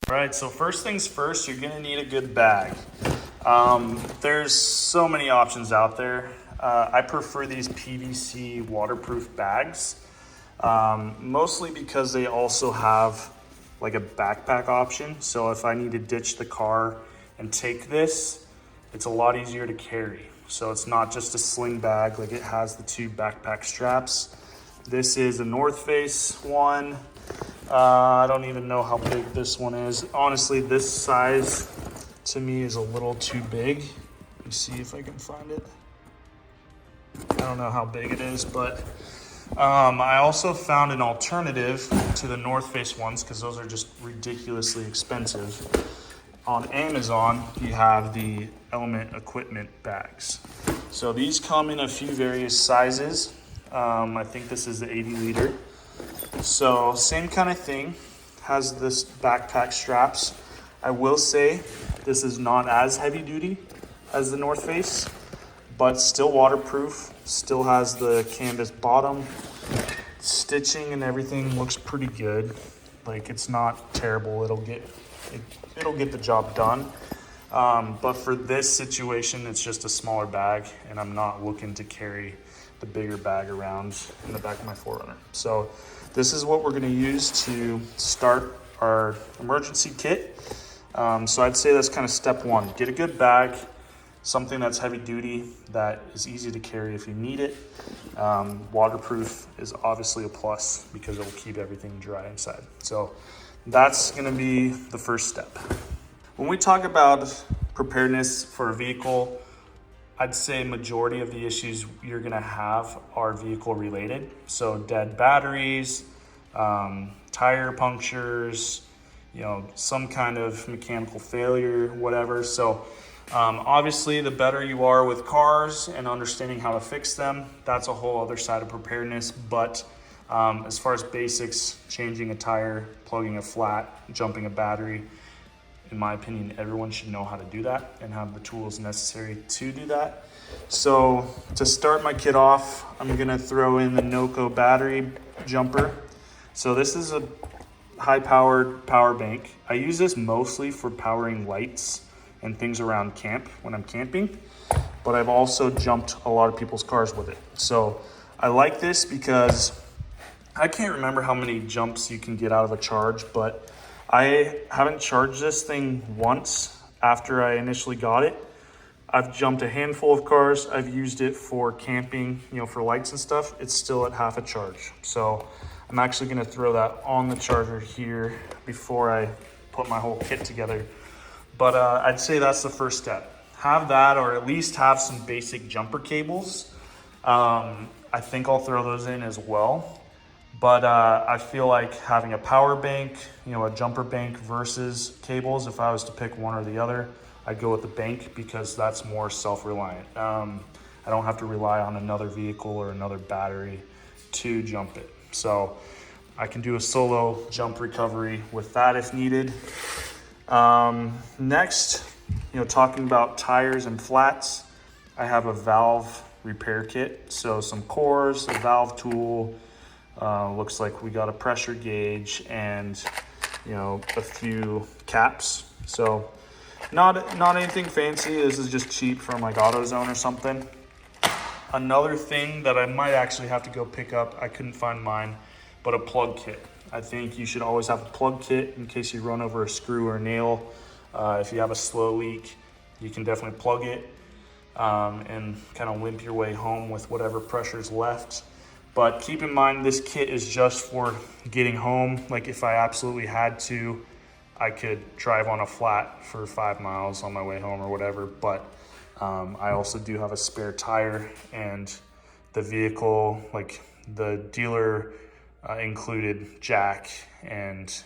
All right, so first things first, you're gonna need a good bag. There's so many options out there. I prefer these PVC waterproof bags, mostly because they also have like a backpack option. So if I need to ditch the car and take this, it's a lot easier to carry. So it's not just a sling bag, like it has the two backpack straps. This is a North Face one. I don't even know how big this one is. Honestly, this size to me is a little too big. Let me see if I can find it. I don't know how big it is, but I also found an alternative to the North Face ones because those are just ridiculously expensive. On Amazon, you have the Element Equipment bags. So these come in a few various sizes. I think this is the 80 liter. So same kind of thing, has this backpack straps. I will say this is not as heavy duty as the North Face, but still waterproof, still has the canvas bottom. Stitching and everything looks pretty good. Like it's not terrible, it'll get the job done. But for this situation, it's just a smaller bag and I'm not looking to carry the bigger bag around in the back of my 4Runner. So this is what we're gonna use to start our emergency kit. So I'd say that's kind of step one. Get a good bag, something that's heavy duty, that is easy to carry if you need it. Waterproof is obviously a plus because it will keep everything dry inside. So that's gonna be the first step. When we talk about preparedness for a vehicle, I'd say majority of the issues you're gonna have are vehicle related. So dead batteries, tire punctures, some kind of mechanical failure, whatever. So obviously the better you are with cars and understanding how to fix them, that's a whole other side of preparedness. But as far as basics, changing a tire, plugging a flat, jumping a battery, in my opinion, everyone should know how to do that and have the tools necessary to do that. So to start my kit off, I'm gonna throw in the Noco battery jumper. So this is a high-powered power bank. I use this mostly for powering lights and things around camp when I'm camping, but I've also jumped a lot of people's cars with it. So I like this because I can't remember how many jumps you can get out of a charge, but I haven't charged this thing once after I initially got it. I've jumped a handful of cars. I've used it for camping, for lights and stuff. It's still at half a charge. So I'm actually gonna throw that on the charger here before I put my whole kit together. But I'd say that's the first step. Have that, or at least have some basic jumper cables. I think I'll throw those in as well. But I feel like having a power bank, a jumper bank versus cables, if I was to pick one or the other, I'd go with the bank because that's more self-reliant. I don't have to rely on another vehicle or another battery to jump it. So I can do a solo jump recovery with that if needed. Next, talking about tires and flats, I have a valve repair kit. So some cores, a valve tool, looks like we got a pressure gauge and a few caps. So not anything fancy. This is just cheap from like AutoZone or something. Another thing that I might actually have to go pick up, I couldn't find mine, but a plug kit. I think you should always have a plug kit in case you run over a screw or a nail. If you have a slow leak, you can definitely plug it and kind of limp your way home with whatever pressure's left. But keep in mind, this kit is just for getting home. Like if I absolutely had to, I could drive on a flat for 5 miles on my way home or whatever. But I also do have a spare tire, and the vehicle, like the dealer included jack and,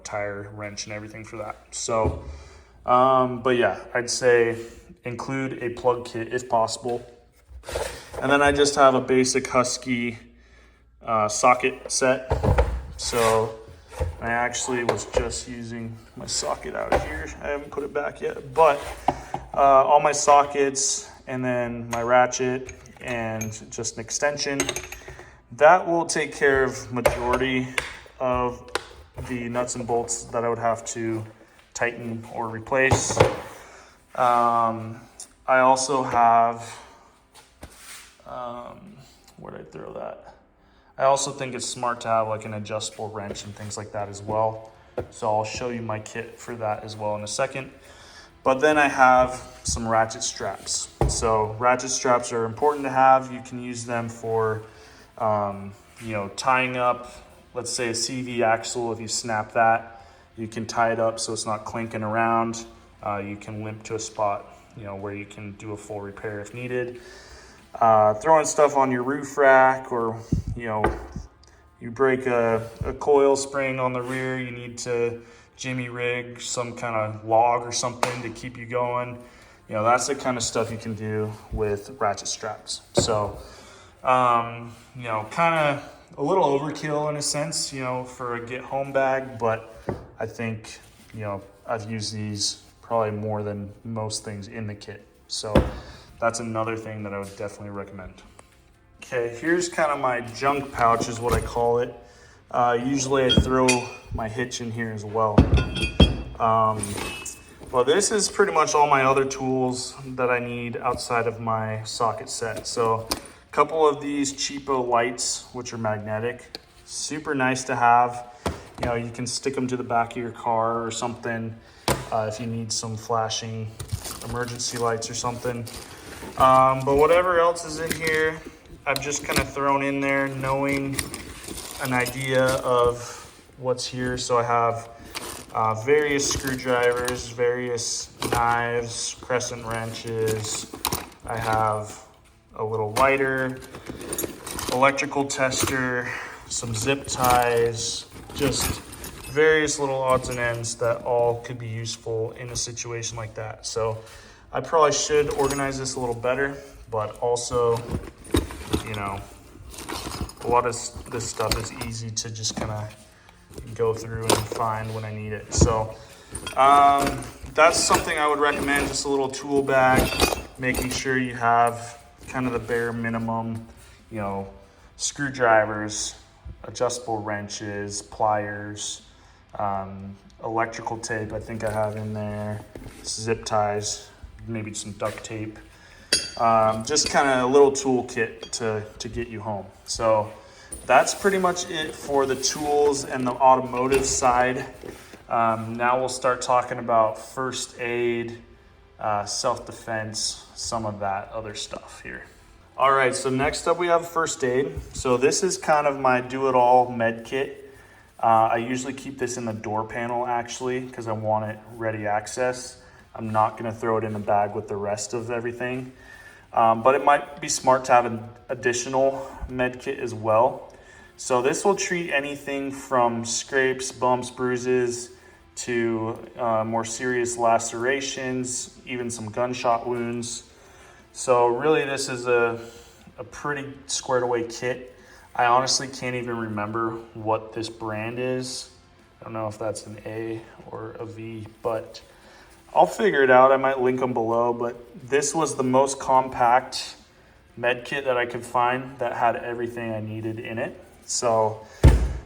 tire wrench and everything for that. So, but yeah, I'd say include a plug kit if possible. And then I just have a basic Husky socket set. So I actually was just using my socket out here. I haven't put it back yet, but all my sockets and then my ratchet and just an extension. That will take care of majority of the nuts and bolts that I would have to tighten or replace. I also have, where'd I throw that? I also think it's smart to have like an adjustable wrench and things like that as well. So I'll show you my kit for that as well in a second. But then I have some ratchet straps. So ratchet straps are important to have. You can use them for, tying up, let's say a CV axle. If you snap that, you can tie it up so it's not clinking around. You can limp to a spot, where you can do a full repair if needed. Throwing stuff on your roof rack, or, you break a coil spring on the rear, you need to jimmy rig some kind of log or something to keep you going. That's the kind of stuff you can do with ratchet straps. So, kind of a little overkill in a sense, for a get home bag, but I think, I've used these probably more than most things in the kit. So that's another thing that I would definitely recommend. Okay, here's kind of my junk pouch is what I call it. Usually I throw my hitch in here as well. Well, this is pretty much all my other tools that I need outside of my socket set. So a couple of these cheapo lights, which are magnetic, super nice to have. You can stick them to the back of your car or something if you need some flashing emergency lights or something. But whatever else is in here, I've just kind of thrown in there knowing an idea of what's here. So I have various screwdrivers, various knives, crescent wrenches. I have a little lighter, electrical tester, some zip ties, just various little odds and ends that all could be useful in a situation like that. So I probably should organize this a little better, but also, a lot of this stuff is easy to just kind of go through and find when I need it. So that's something I would recommend, just a little tool bag, making sure you have kind of the bare minimum, screwdrivers, adjustable wrenches, pliers, electrical tape I think I have in there, zip ties, maybe some duct tape. Just kind of a little toolkit to get you home. So that's pretty much it for the tools and the automotive side. Now we'll start talking about first aid, self-defense, some of that other stuff here. All right, so next up we have first aid. So this is kind of my do-it-all med kit. I usually keep this in the door panel actually because I want it ready access. I'm not gonna throw it in a bag with the rest of everything. But it might be smart to have an additional med kit as well. So this will treat anything from scrapes, bumps, bruises, to more serious lacerations, even some gunshot wounds. So really this is a pretty squared away kit. I honestly can't even remember what this brand is. I don't know if that's an A or a V, but I'll figure it out. I might link them below, but this was the most compact med kit that I could find that had everything I needed in it. So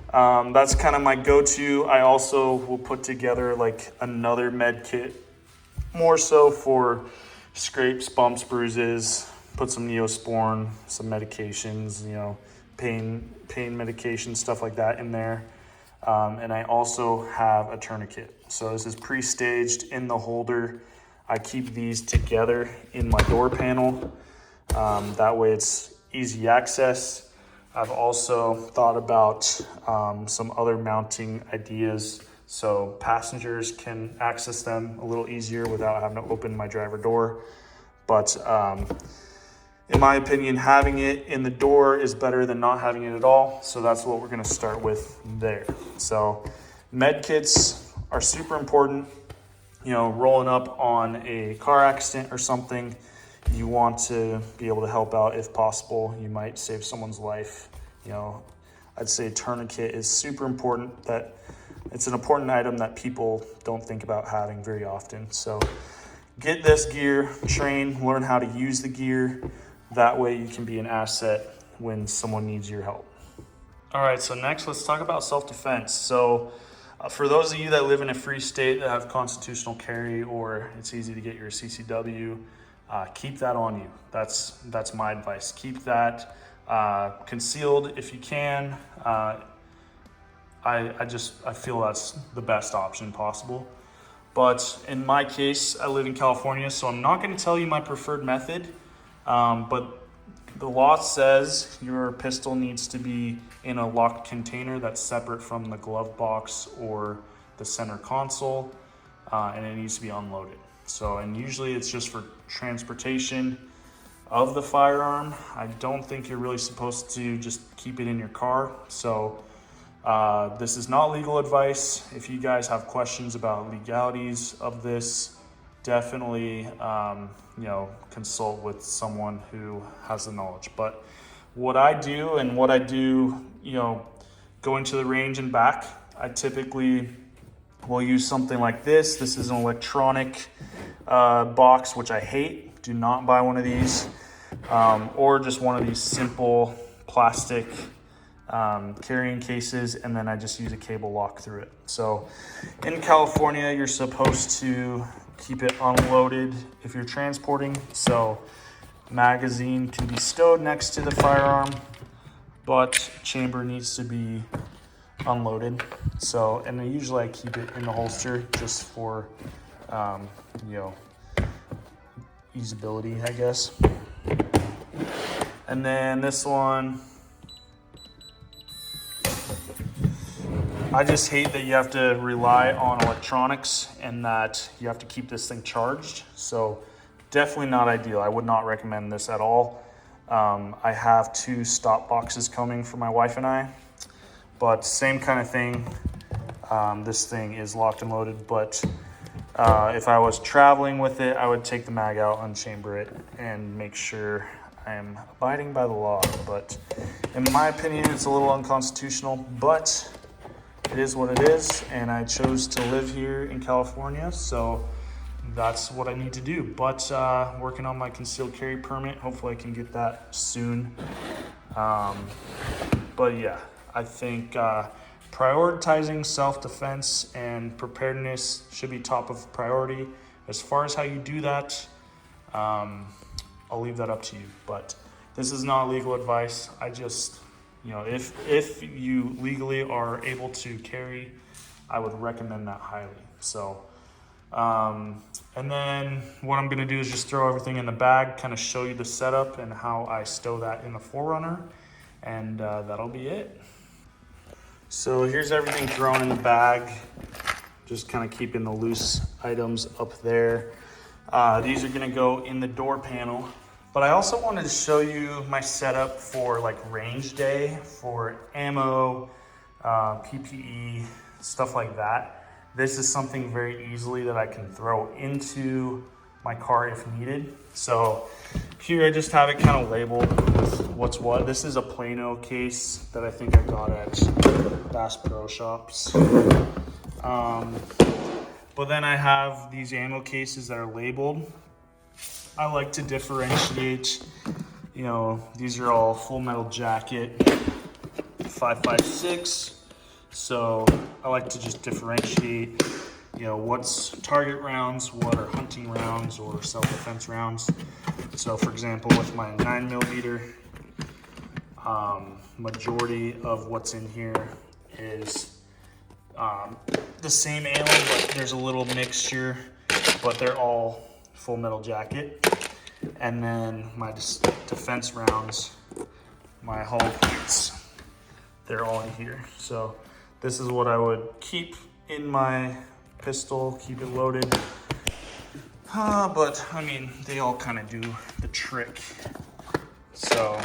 that's kind of my go-to. I also will put together like another med kit, more so for scrapes, bumps, bruises, put some Neosporin, some medications, pain medication, stuff like that in there. And I also have a tourniquet. So this is pre-staged in the holder. I keep these together in my door panel. That way it's easy access. I've also thought about some other mounting ideas so passengers can access them a little easier without having to open my driver door. But in my opinion, having it in the door is better than not having it at all. So that's what we're gonna start with there. So med kits are super important. Rolling up on a car accident or something, you want to be able to help out if possible. You might save someone's life. I'd say tourniquet is super important. That it's an important item that people don't think about having very often. So get this gear, train, learn how to use the gear. That way you can be an asset when someone needs your help. All right, so next let's talk about self-defense. So For those of you that live in a free state that have constitutional carry, or it's easy to get your CCW, keep that on you. That's my advice. Keep that concealed if you can. I feel that's the best option possible. But in my case, I live in California, so I'm not going to tell you my preferred method. But the law says your pistol needs to be in a locked container that's separate from the glove box or the center console, and it needs to be unloaded. So, and usually it's just for transportation of the firearm. I don't think you're really supposed to just keep it in your car. So this is not legal advice. If you guys have questions about legalities of this, definitely consult with someone who has the knowledge. But what I do, going to the range and back, I typically will use something like this. This is an electronic box, which I hate. Do not buy one of these, or just one of these simple plastic carrying cases, and then I just use a cable lock through it. So in California, you're supposed to keep it unloaded if you're transporting. So magazine can be stowed next to the firearm, but chamber needs to be unloaded. So, and then usually I keep it in the holster just for, easeability, I guess. And then this one, I just hate that you have to rely on electronics and that you have to keep this thing charged. So definitely not ideal. I would not recommend this at all. I have 2 stop boxes coming for my wife and I, but same kind of thing. This thing is locked and loaded, but if I was traveling with it, I would take the mag out, unchamber it, and make sure I am abiding by the law. But in my opinion, it's a little unconstitutional, but it is what it is, and I chose to live here in California, so that's what I need to do. But working on my concealed carry permit, hopefully I can get that soon. But yeah, I think prioritizing self-defense and preparedness should be top of priority. As far as how you do that, I'll leave that up to you. But this is not legal advice. I just, if you legally are able to carry, I would recommend that highly. So, and then what I'm going to do is just throw everything in the bag, kind of show you the setup and how I stow that in the 4Runner, and that'll be it. So here's everything thrown in the bag, just kind of keeping the loose items up there. These are going to go in the door panel. But I also wanted to show you my setup for like range day, for ammo, PPE, stuff like that. This is something very easily that I can throw into my car if needed. So here I just have it kind of labeled with what's what. This is a Plano case that I think I got at Bass Pro Shops. But then I have these ammo cases that are labeled. I like to differentiate, these are all Full Metal Jacket 5.56. So I like to just differentiate, what's target rounds, what are hunting rounds or self-defense rounds. So for example, with my 9mm, majority of what's in here is the same ammo, but there's a little mixture, but they're all Full Metal Jacket. And then my defense rounds, my hull points, they're all in here. So this is what I would keep in my pistol, keep it loaded. But I mean, they all kind of do the trick. So,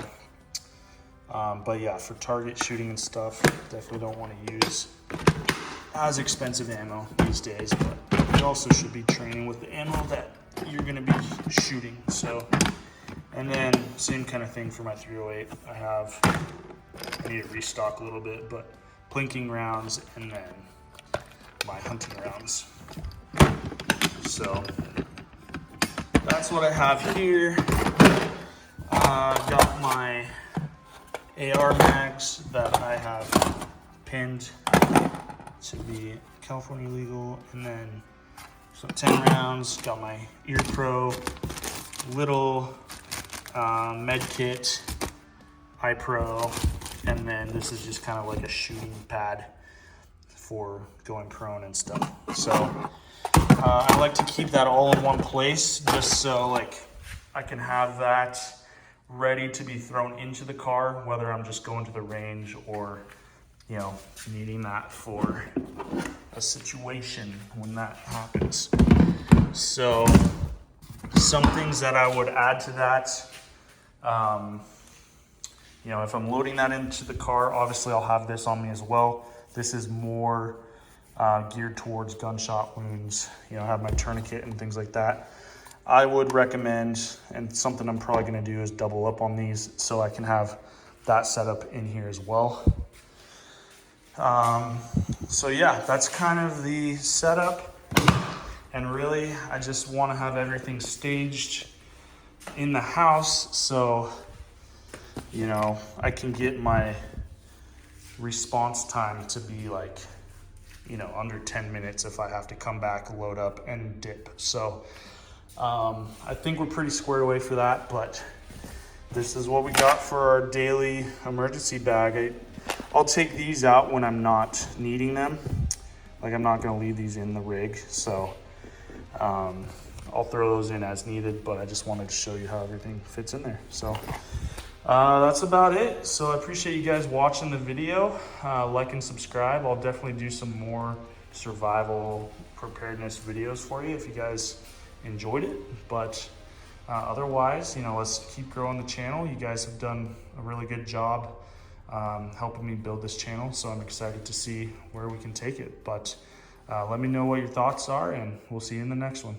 but yeah, for target shooting and stuff, definitely don't want to use as expensive ammo these days, but you also should be training with the ammo that you're going to be shooting. So, and then same kind of thing for my 308. I need to restock a little bit, but plinking rounds and then my hunting rounds. So that's what I have here. Got my AR mags that I have pinned to be California legal. And then so 10 rounds, got my ear pro, little med kit, eye pro, and then this is just kind of like a shooting pad for going prone and stuff. So I like to keep that all in one place just so like I can have that ready to be thrown into the car, whether I'm just going to the range or, you know, needing that for a situation when that happens. So some things that I would add to that, you know, if I'm loading that into the car, obviously I'll have this on me as well. This is more geared towards gunshot wounds. You know, I have my tourniquet and things like that. I would recommend, and something I'm probably gonna do is double up on these so I can have that setup in here as well. So yeah, that's kind of the setup. And really, I just wanna have everything staged in the house so, you know, I can get my response time to be like, you know, under 10 minutes if I have to come back, load up and dip. So I think we're pretty squared away for that, but this is what we got for our daily emergency bag. I'll take these out when I'm not needing them. Like, I'm not gonna leave these in the rig. So I'll throw those in as needed, but I just wanted to show you how everything fits in there. So that's about it. So I appreciate you guys watching the video. Like and subscribe. I'll definitely do some more survival preparedness videos for you if you guys enjoyed it. But otherwise, you know, let's keep growing the channel. You guys have done a really good job helping me build this channel, so I'm excited to see where we can take it. But let me know what your thoughts are, and we'll see you in the next one.